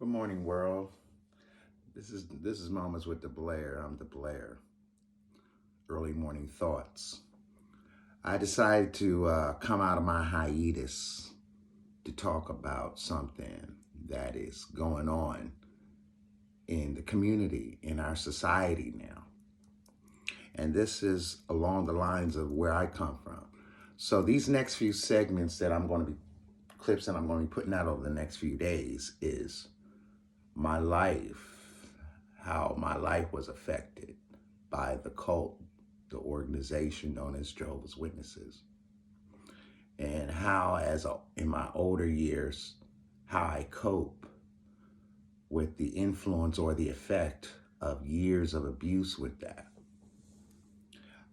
Good morning, world. This is Moments with Dblair. I'm Dblair. Early morning thoughts. I decided to come out of my hiatus to talk about something that is going on in the community, in our society now. And this is along the lines of where I come from. So these next few segments that I'm going to be clips that I'm going to be putting out over the next few days is my life, how my life was affected by the cult, the organization known as Jehovah's Witnesses, and how, in my older years, how I cope with the influence or the effect of years of abuse with that.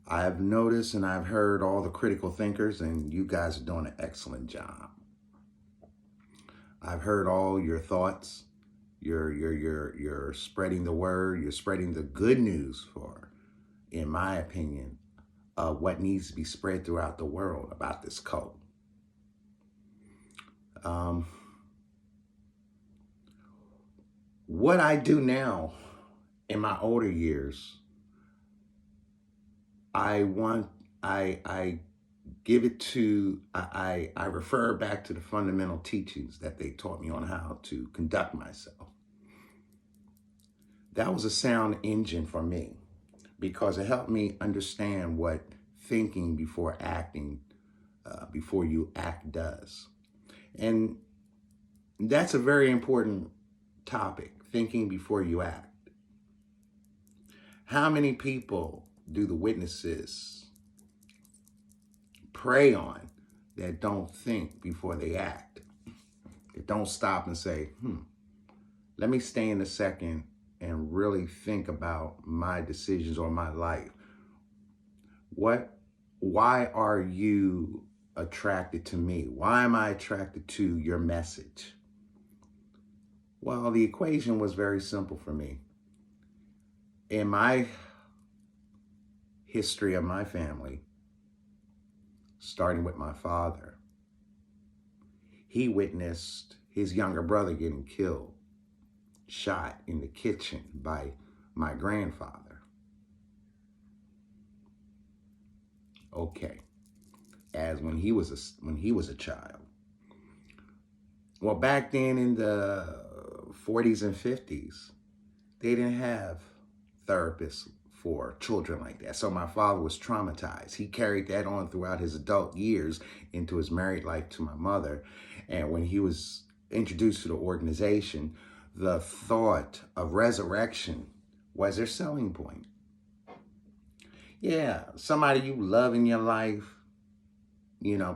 I've noticed and I've heard all the critical thinkers, and you guys are doing an excellent job. I've heard all your thoughts. You're spreading the word. You're spreading the good news for, in my opinion, what needs to be spread throughout the world about this cult. What I do now in my older years, I refer back to the fundamental teachings that they taught me on how to conduct myself. That was a sound engine for me because it helped me understand what thinking before acting, before you act does. And that's a very important topic, thinking before you act. How many people do the witnesses prey on that don't think before they act? That don't stop and say, let me stay in a second and really think about my decisions or my life. Why are you attracted to me? Why am I attracted to your message? Well, the equation was very simple for me. In my history of my family, starting with my father, he witnessed his younger brother getting killed, shot in the kitchen by my grandfather. Okay, as when he was a child. Well, back then in the 40s and 50s, they didn't have therapists for children like that. So my father was traumatized. He carried that on throughout his adult years into his married life to my mother. And when he was introduced to the organization, the thought of resurrection was their selling point. Yeah, somebody you love in your life,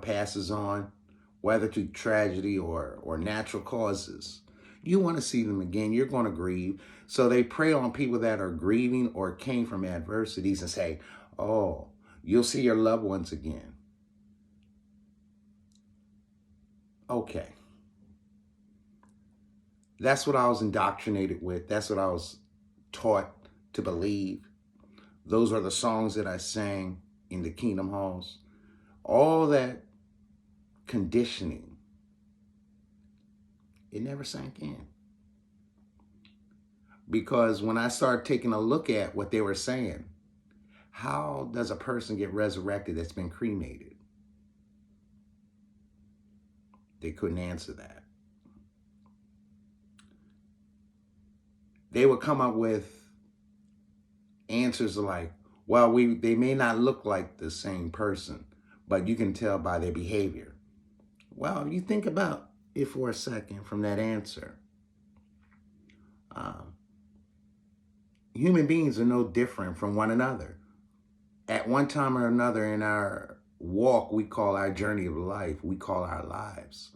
passes on, whether through tragedy or natural causes. You want to see them again. You're going to grieve. So they prey on people that are grieving or came from adversities and say, oh, you'll see your loved ones again. Okay. That's what I was indoctrinated with. That's what I was taught to believe. Those are the songs that I sang in the Kingdom Halls. All that conditioning, it never sank in. Because when I started taking a look at what they were saying, how does a person get resurrected that's been cremated? They couldn't answer that. They would come up with answers like, well, they may not look like the same person, but you can tell by their behavior. Well, you think about it for a second from that answer. Human beings are no different from one another. At one time or another in our walk, we call our journey of life, we call our lives.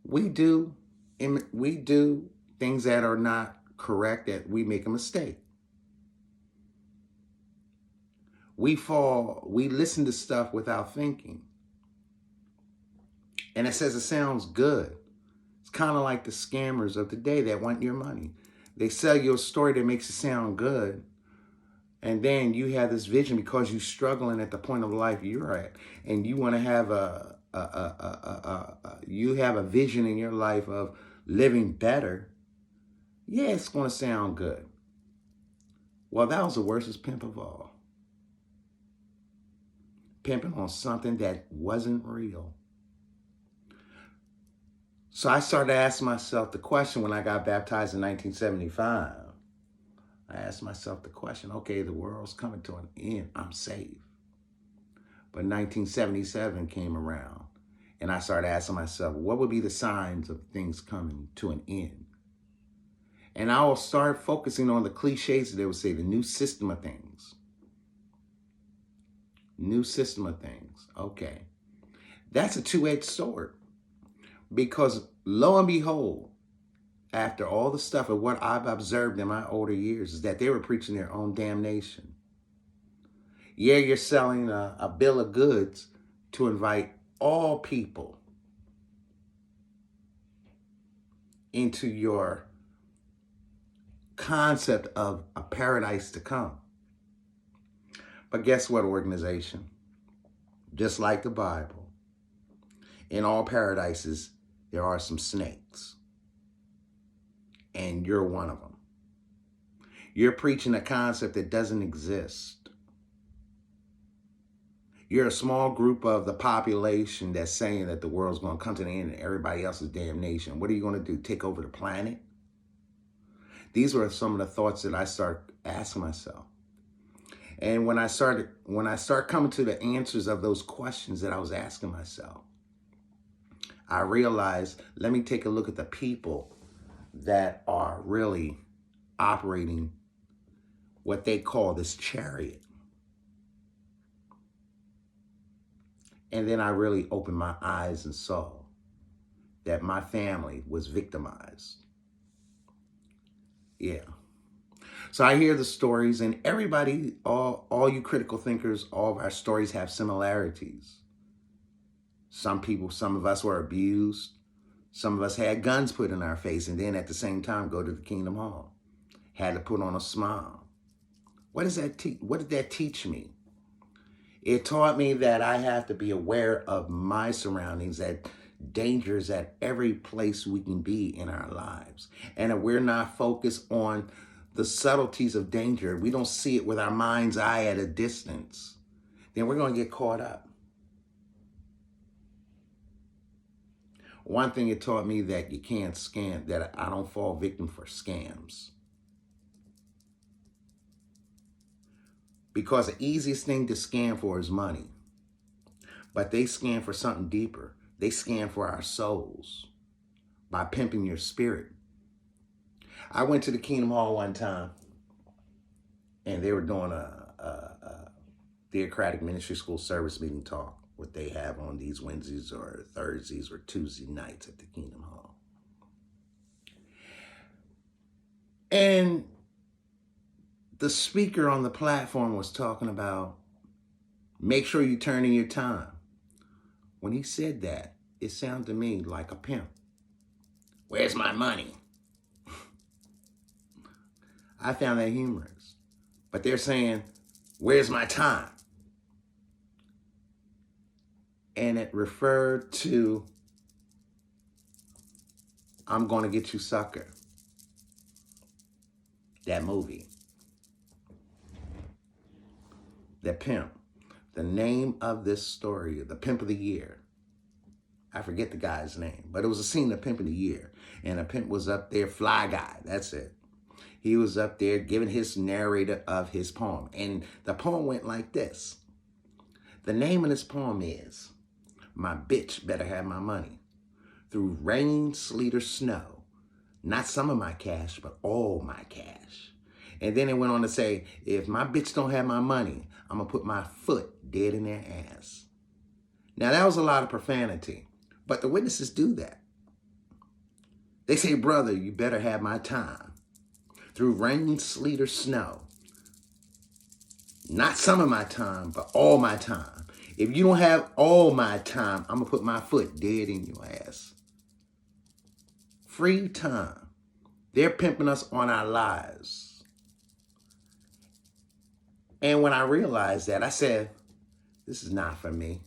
We do things that are not correct, that we make a mistake. We listen to stuff without thinking. And it says it sounds good. It's kind of like the scammers of the day that want your money. They sell you a story that makes it sound good. And then you have this vision because you're struggling at the point of life you're at. And you want to have you have a vision in your life of living better. Yeah, it's going to sound good. Well, that was the worstest pimp of all. Pimping on something that wasn't real. So I started asking myself the question when I got baptized in 1975. I asked myself the question, okay, the world's coming to an end. I'm safe. But 1977 came around, and I started asking myself, what would be the signs of things coming to an end? And I will start focusing on the cliches that they would say, the new system of things. New system of things. Okay. That's a two-edged sword. Because lo and behold, after all the stuff of what I've observed in my older years, is that they were preaching their own damnation. Yeah, you're selling a bill of goods to invite all people into your concept of a paradise to come. But guess what, organization? Just like the Bible, in all paradises, there are some snakes. And you're one of them. You're preaching a concept that doesn't exist. You're a small group of the population that's saying that the world's going to come to the end and everybody else's damnation. What are you going to do? Take over the planet? These were some of the thoughts that I started asking myself. And when I start coming to the answers of those questions that I was asking myself, I realized, let me take a look at the people that are really operating what they call this chariot. And then I really opened my eyes and saw that my family was victimized. Yeah. So I hear the stories, and everybody, all you critical thinkers, all of our stories have similarities. Some of us were abused. Some of us had guns put in our face, and then at the same time go to the Kingdom Hall. Had to put on a smile. What did that teach me? It taught me that I have to be aware of my surroundings, that danger is at every place we can be in our lives. And if we're not focused on the subtleties of danger, we don't see it with our mind's eye at a distance, then we're going to get caught up. One thing it taught me that you can't scam, that I don't fall victim for scams. Because the easiest thing to scam for is money. But they scam for something deeper. They scam for our souls by pimping your spirit. I went to the Kingdom Hall one time, and they were doing a theocratic ministry school service meeting talk, what they have on these Wednesdays or Thursdays or Tuesday nights at the Kingdom Hall. And the speaker on the platform was talking about, make sure you turn in your time. When he said that, it sounded to me like a pimp. Where's my money? I found that humorous. But they're saying, where's my time? And it referred to, I'm Gonna Get You Sucker. That movie. The pimp. The name of this story, the Pimp of the Year. I forget the guy's name, but it was a scene of Pimp of the Year. And a pimp was up there, Fly Guy, that's it. He was up there giving his narrator of his poem. And the poem went like this. The name of this poem is, My Bitch Better Have My Money. Through rain, sleet, or snow, not some of my cash, but all my cash. And then it went on to say, if my bitch don't have my money, I'm going to put my foot dead in their ass. Now, that was a lot of profanity, but the witnesses do that. They say, brother, you better have my time. Through rain, sleet, or snow. Not some of my time, but all my time. If you don't have all my time, I'm going to put my foot dead in your ass. Free time. They're pimping us on our lives. And when I realized that, I said, this is not for me.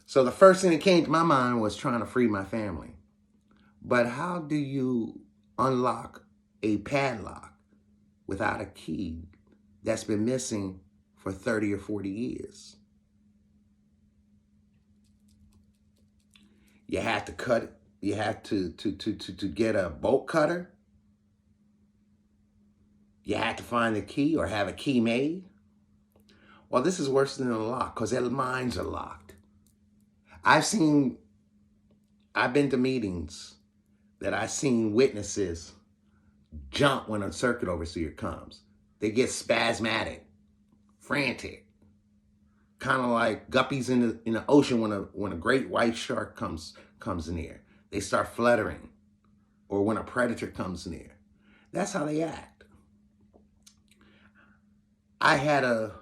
So the first thing that came to my mind was trying to free my family. But how do you unlock a padlock without a key that's been missing for 30 or 40 years? You have to cut it. You have to get a bolt cutter. You have to find the key or have a key made. Well, this is worse than a lock because their minds are locked. I've been to meetings that I've seen witnesses jump when a circuit overseer comes. They get spasmodic, frantic, kind of like guppies in the ocean when a great white shark comes near. They start fluttering, or when a predator comes near. That's how they act. I had a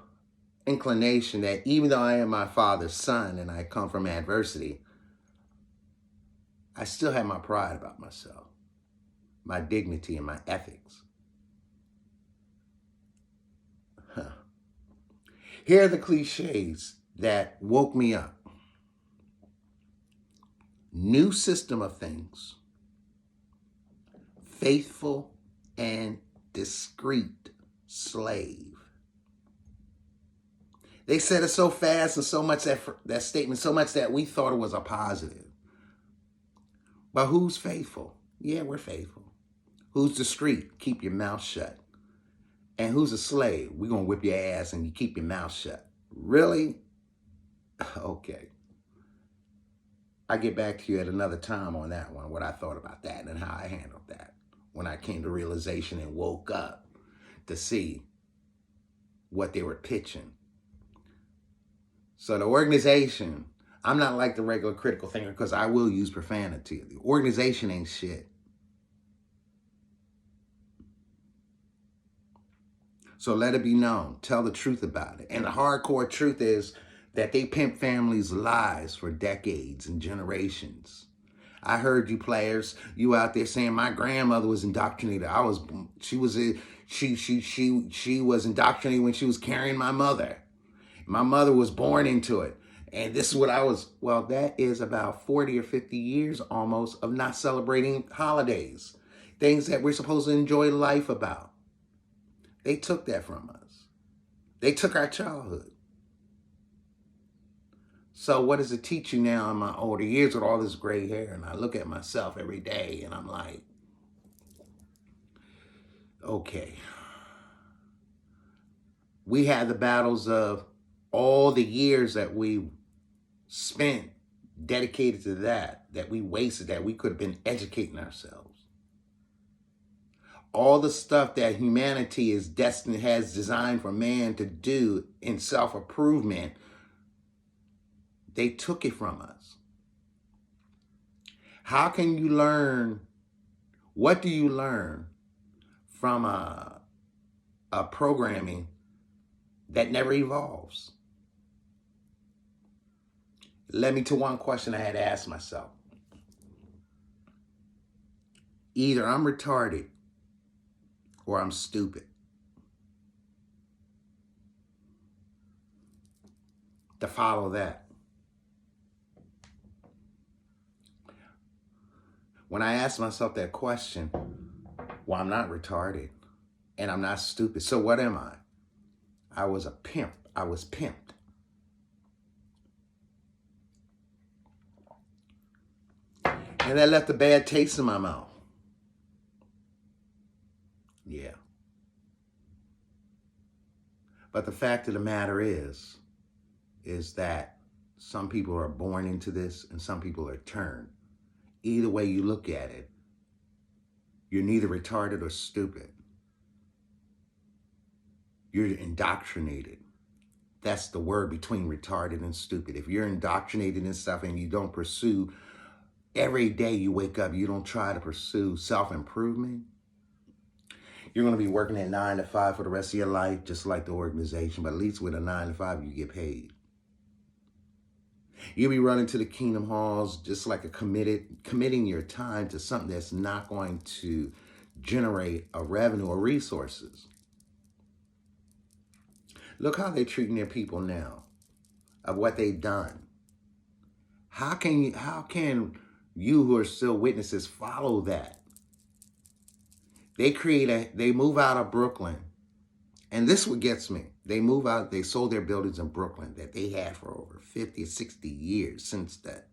inclination that even though I am my father's son and I come from adversity, I still have my pride about myself, my dignity and my ethics. Here are the cliches that woke me up. New system of things, faithful and discreet slave. They said it so fast and so much that statement, so much that we thought it was a positive. But who's faithful? Yeah, we're faithful. Who's discreet? Keep your mouth shut. And who's a slave? We're going to whip your ass and you keep your mouth shut. Really? Okay. I get back to you at another time on that one, what I thought about that and how I handled that when I came to realization and woke up to see what they were pitching. So the organization, I'm not like the regular critical thinker because I will use profanity. The organization ain't shit. So let it be known. Tell the truth about it. And the hardcore truth is that they pimp families' lives for decades and generations. I heard you players, you out there saying my grandmother was indoctrinated. She was indoctrinated when she was carrying my mother. My mother was born into it. And this is what well, that is about 40 or 50 years almost of not celebrating holidays. Things that we're supposed to enjoy life about. They took that from us. They took our childhood. So what does it teach you now in my older years with all this gray hair? And I look at myself every day and I'm like, okay. We had the battles of all the years that we spent dedicated to that we wasted, that we could have been educating ourselves. All the stuff that humanity has designed for man to do in self-improvement, they took it from us. How can you learn? What do you learn from a programming that never evolves? Led me to one question I had to ask myself. Either I'm retarded or I'm stupid. To follow that. When I asked myself that question, well, I'm not retarded and I'm not stupid. So what am I? I was a pimp. I was pimped. And that left a bad taste in my mouth. Yeah. But the fact of the matter is that some people are born into this and some people are turned. Either way you look at it, you're neither retarded or stupid. You're indoctrinated. That's the word between retarded and stupid. If you're indoctrinated in stuff and you don't pursue, every day you wake up, you don't try to pursue self-improvement, you're going to be working at 9 to 5 for the rest of your life, just like the organization. But at least with a 9 to 5, you get paid. You'll be running to the kingdom halls just like committing your time to something that's not going to generate a revenue or resources. Look how they're treating their people now, of what they've done. How can You who are still witnesses, follow that. They move out of Brooklyn. And this is what gets me. They move out, they sold their buildings in Brooklyn that they had for over 50 or 60 years since the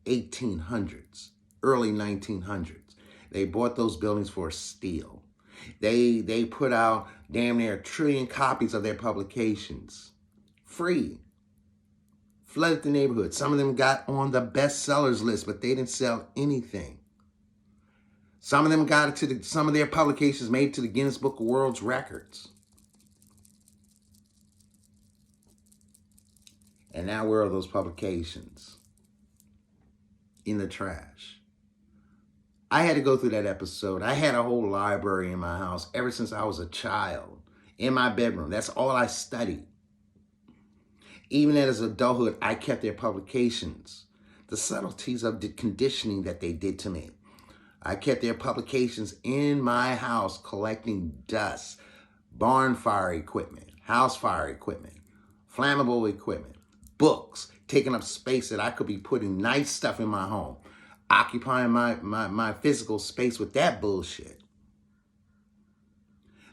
1800s, early 1900s. They bought those buildings for a steal. They put out damn near 1 trillion copies of their publications. Free. Flooded the neighborhood. Some of them got on the bestsellers list, but they didn't sell anything. Some of them got to some of their publications made to the Guinness Book of World Records. And now where are those publications? In the trash. I had to go through that episode. I had a whole library in my house ever since I was a child. In my bedroom. That's all I studied. Even as adulthood, I kept their publications. The subtleties of the conditioning that they did to me. I kept their publications in my house collecting dust, barn fire equipment, house fire equipment, flammable equipment, books, taking up space that I could be putting nice stuff in my home, occupying my physical space with that bullshit.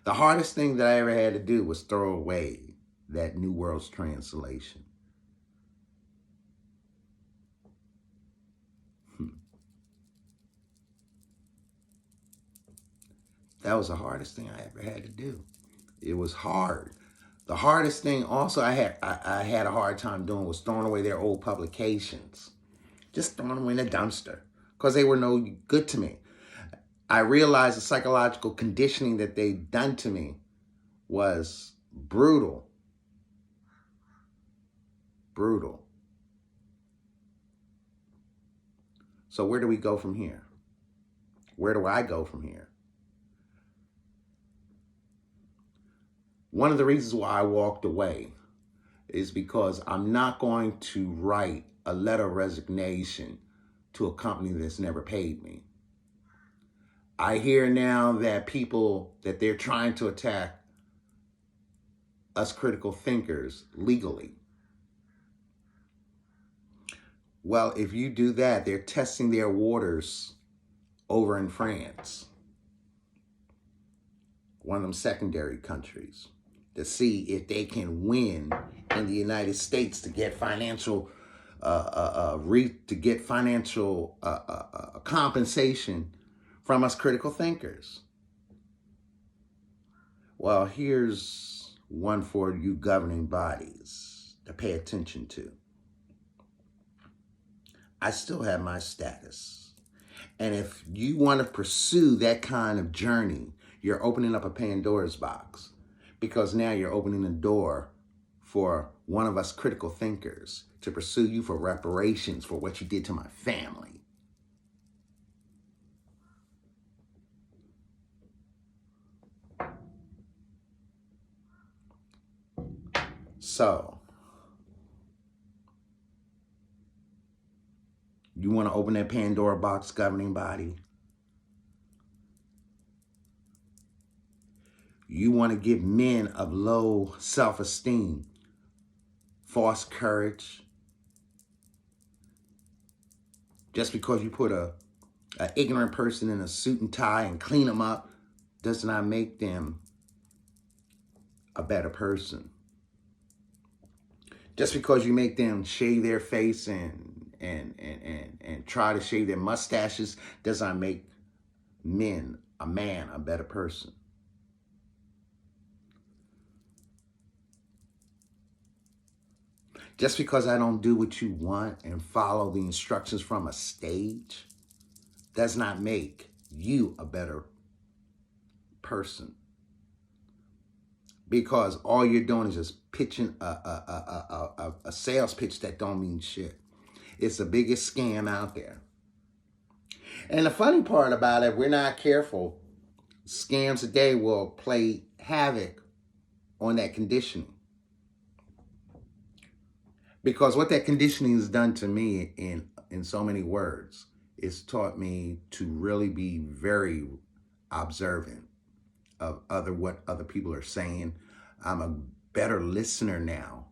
The hardest thing that I ever had to do was throw away that New World's Translation. That was the hardest thing I ever had to do. It was hard. The hardest thing also I had a hard time doing was throwing away their old publications. Just throwing them in the dumpster because they were no good to me. I realized the psychological conditioning that they'd done to me was brutal. Brutal. So where do we go from here? Where do I go from here? One of the reasons why I walked away is because I'm not going to write a letter of resignation to a company that's never paid me. I hear now that that they're trying to attack us critical thinkers legally. Well, if you do that, they're testing their waters over in France, one of them secondary countries, to see if they can win in the United States to get financial compensation from us critical thinkers. Well, here's one for you governing bodies to pay attention to. I still have my status. And if you want to pursue that kind of journey, you're opening up a Pandora's box, because now you're opening the door for one of us critical thinkers to pursue you for reparations for what you did to my family. So, you want to open that Pandora box, governing body? You want to give men of low self-esteem false courage? Just because you put an ignorant person in a suit and tie and clean them up does not make them a better person. Just because you make them shave their face and try to shave their mustaches does not make a man a better person. Just because I don't do what you want and follow the instructions from a stage does not make you a better person. Because all you're doing is just pitching a sales pitch that don't mean shit. It's the biggest scam out there. And the funny part about it, if we're not careful, scams today will play havoc on that conditioning. Because what that conditioning has done to me in so many words, it's taught me to really be very observant of what other people are saying. I'm a better listener now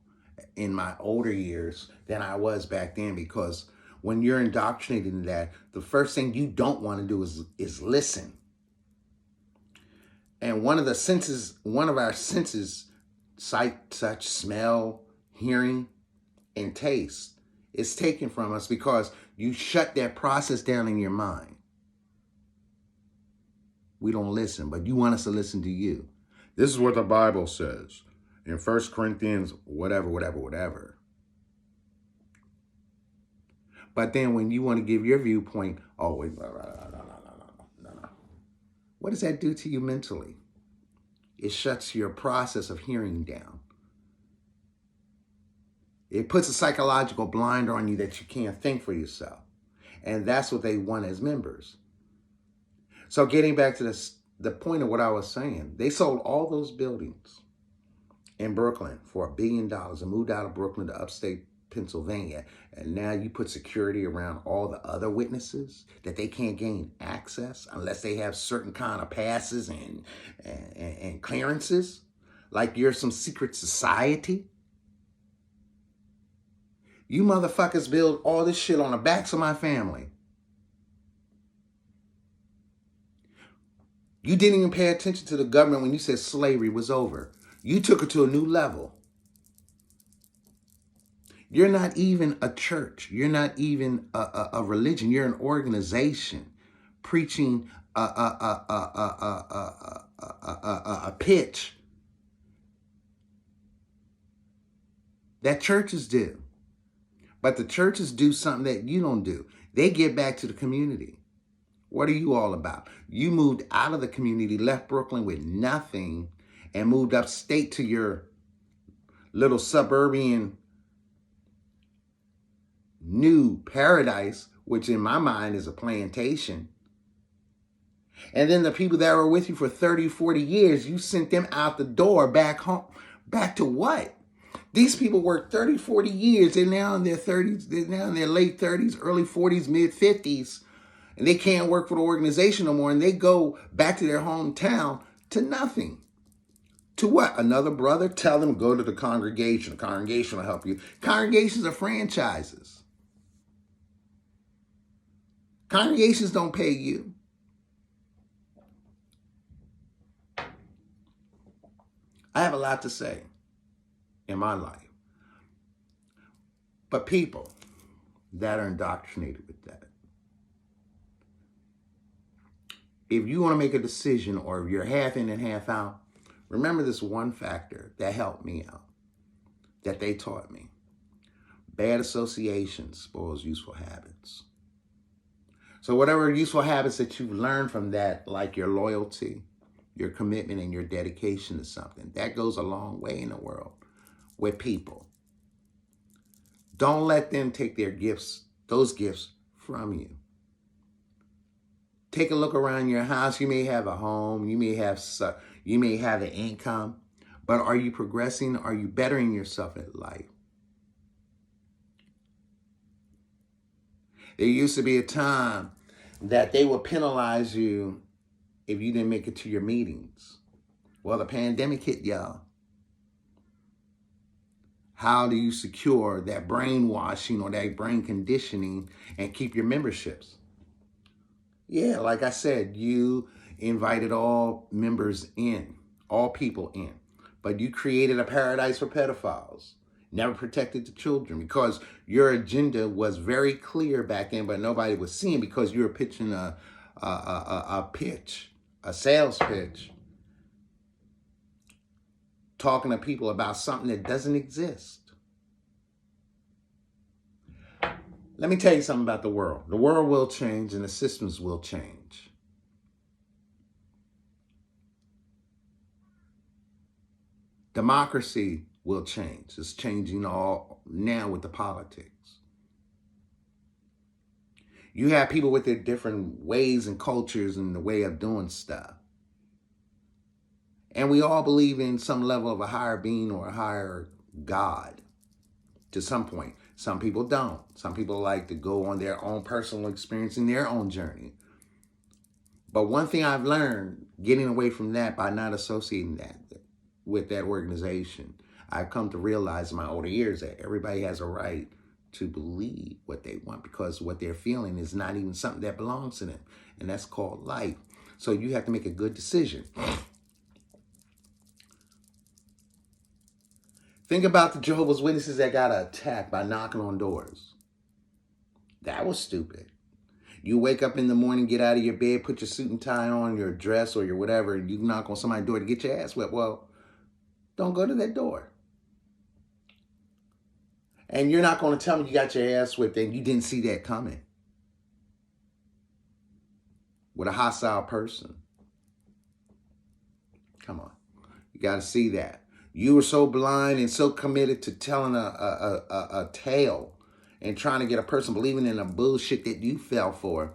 in my older years than I was back then, because when you're indoctrinated in that, the first thing you don't want to do is listen. And one of our senses, sight, touch, smell, hearing, and taste, is taken from us because you shut that process down in your mind. We don't listen, but you want us to listen to you. This is what the Bible says in 1 Corinthians, whatever. But then when you want to give your viewpoint, oh, wait, no. What does that do to you mentally? It shuts your process of hearing down. It puts a psychological blinder on you that you can't think for yourself. And that's what they want as members. So getting back to the point of what I was saying, they sold all those buildings in Brooklyn for $1 billion and moved out of Brooklyn to upstate Pennsylvania. And now you put security around all the other witnesses that they can't gain access unless they have certain kind of passes and clearances, like you're some secret society. You motherfuckers build all this shit on the backs of my family. You didn't even pay attention to the government when you said slavery was over. You took it to a new level. You're not even a church. You're not even a religion. You're an organization preaching a pitch that churches do. But the churches do something that you don't do. They give back to the community. What are you all about? You moved out of the community, left Brooklyn with nothing, and moved upstate to your little suburban new paradise, which in my mind is a plantation. And then the people that were with you for 30, 40 years, you sent them out the door back home. Back to what? These people worked 30, 40 years. They're now in their 30s. They're now in their late 30s, early 40s, mid 50s. And they can't work for the organization no more. And they go back to their hometown to nothing. To what? Another brother? Tell them, go to the congregation. The congregation will help you. Congregations are franchises. Congregations don't pay you. I have a lot to say in my life. But people that are indoctrinated with that, if you want to make a decision or if you're half in and half out, remember this one factor that helped me out, that they taught me. Bad association spoils useful habits. So whatever useful habits that you've learned from that, like your loyalty, your commitment, and your dedication to something, that goes a long way in the world with people. Don't let them take their gifts, those gifts from you. Take a look around your house. You may have a home, you may have an income, but are you progressing? Are you bettering yourself in life? There used to be a time that they would penalize you if you didn't make it to your meetings. Well, the pandemic hit y'all. How do you secure that brainwashing or that brain conditioning and keep your memberships? Yeah, like I said, you invited all members in, all people in, but you created a paradise for pedophiles. Never protected the children because your agenda was very clear back then, but nobody was seeing because you were pitching a sales pitch, talking to people about something that doesn't exist. Let me tell you something about the world. The world will change and the systems will change. Democracy will change. It's changing all now with the politics. You have people with their different ways and cultures and the way of doing stuff. And we all believe in some level of a higher being or a higher God to some point. Some people don't. Some people like to go on their own personal experience and their own journey. But one thing I've learned, getting away from that by not associating that with that organization, I've come to realize in my older years that everybody has a right to believe what they want, because what they're feeling is not even something that belongs to them. And that's called life. So you have to make a good decision. Think about the Jehovah's Witnesses that got attacked by knocking on doors. That was stupid. You wake up in the morning, get out of your bed, put your suit and tie on, your dress or your whatever, and you knock on somebody's door to get your ass whipped. Well, don't go to that door. And you're not going to tell me you got your ass whipped and you didn't see that coming with a hostile person. Come on. You got to see that. You were so blind and so committed to telling a tale and trying to get a person believing in the bullshit that you fell for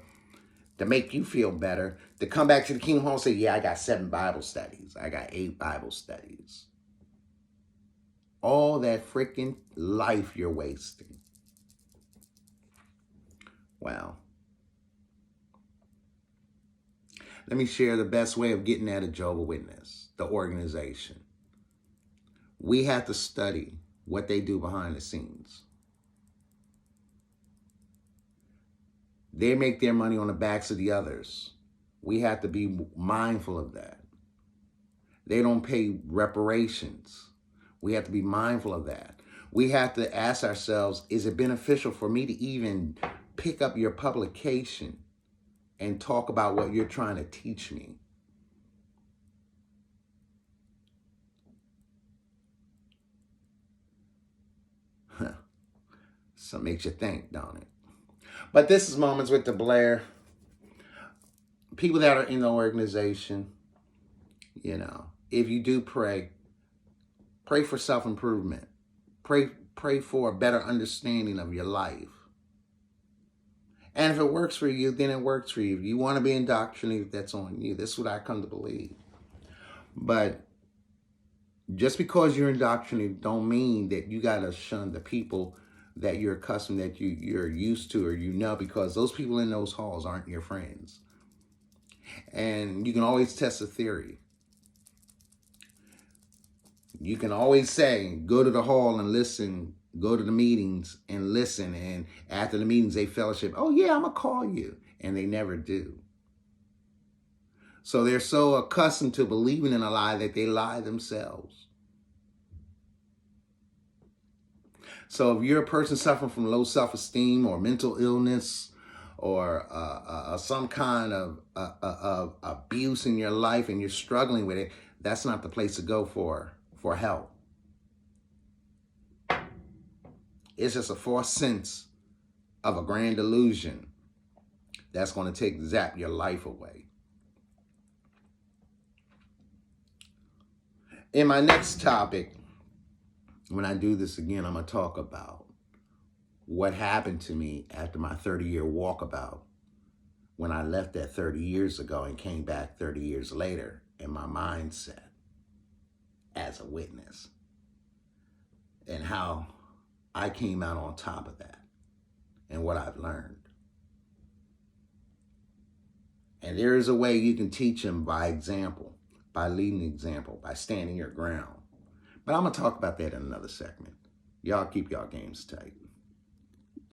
to make you feel better, to come back to the Kingdom Hall and say, yeah, I got 7 Bible studies. I got 8 Bible studies. All that freaking life you're wasting. Wow. Let me share the best way of getting at a Jehovah's Witness, the organization. We have to study what they do behind the scenes. They make their money on the backs of the others. We have to be mindful of that. They don't pay reparations. We have to be mindful of that. We have to ask ourselves, is it beneficial for me to even pick up your publication and talk about what you're trying to teach me? So it makes you think, don't it? But this is Moments with Dblair. People that are in the organization, you know, if you do pray for self-improvement. Pray for a better understanding of your life. And if it works for you, then it works for you. If you want to be indoctrinated, that's on you. This is what I come to believe. But just because you're indoctrinated don't mean that you got to shun the people that you're accustomed, that you're used to, or you know, because those people in those halls aren't your friends. And you can always test a theory. You can always say, go to the hall and listen, go to the meetings and listen, and after the meetings they fellowship, oh yeah, I'm going to call you. And they never do. So they're so accustomed to believing in a lie that they lie themselves. So if you're a person suffering from low self-esteem or mental illness or some kind of abuse in your life and you're struggling with it, that's not the place to go for help. It's just a false sense of a grand illusion that's going to zap your life away. In my next topic, when I do this again, I'm going to talk about what happened to me after my 30-year walkabout, when I left that 30 years ago and came back 30 years later, and my mindset as a witness, and how I came out on top of that, and what I've learned. And there is a way you can teach them by example, by leading example, by standing your ground. But I'm going to talk about that in another segment. Y'all keep y'all games tight.